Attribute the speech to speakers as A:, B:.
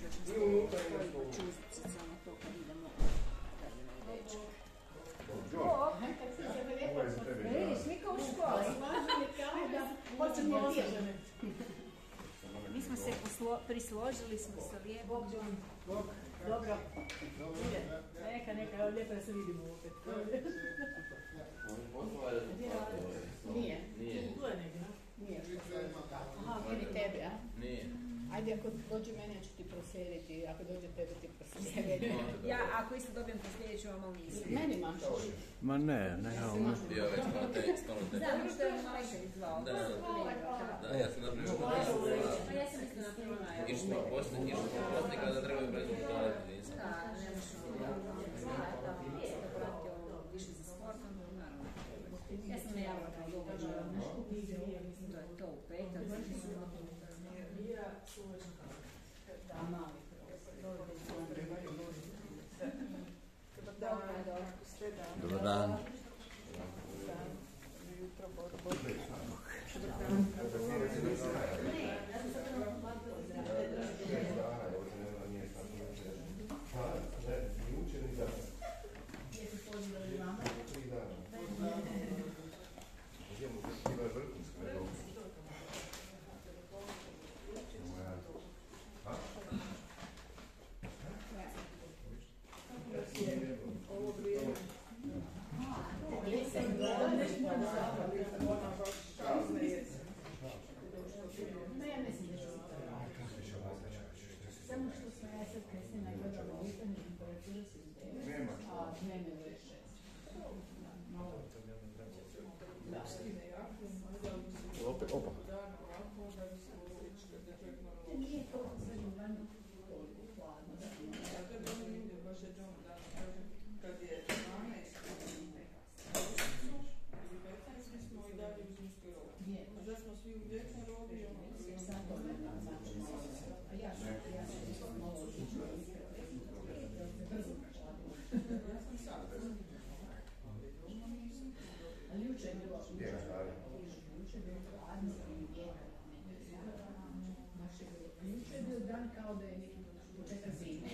A: još nešto čustice na to kad idemo da je dečke. Vidiš, mi kao u školi. Mi smo se prisložili smo se lijepo.
B: Dobro. Neka, lijepo da se vidimo opet. Nije. Nije. Aha, vidi tebe, a? Nije. Ajde, ako dođe mene, ja ću ti proslijediti. Ako dođe tebe, ti proslijediti.
A: Ja, ako isto dobijem proslijedit ću vam, ali nisam.
B: Meni maš.
C: Ma ne.
D: Ja već malo tekst.
A: Znam, što je Malešević zvao.
D: Da, ja sam napravio.
A: Ja sam isto napravila.
D: Išli smo posljednji kada trebaju rezultati.
A: Da, ne možemo da pratio više za sportom, naravno. Ja sam najavila kao događaj, to je to u petak.
C: Dobar dan.
B: Samo što smo ja sad kasnije nagledala pitanje temperature se izbjeli, a dnevne veće.
C: Opa.
B: Nije to sve dovoljno hladno.
E: Kad je 12 ili 15, mi smo i dalje u zimskoj robi. A da smo svi u ljetnoj robi i ono koji je
B: Sad to ne znam, znači, a ja sam malo odlično brzo hladno.
E: Ja sam sad.
B: Ali juče je bilo hladno i vjetar. Juče je bio dan kao da je neki početak zime.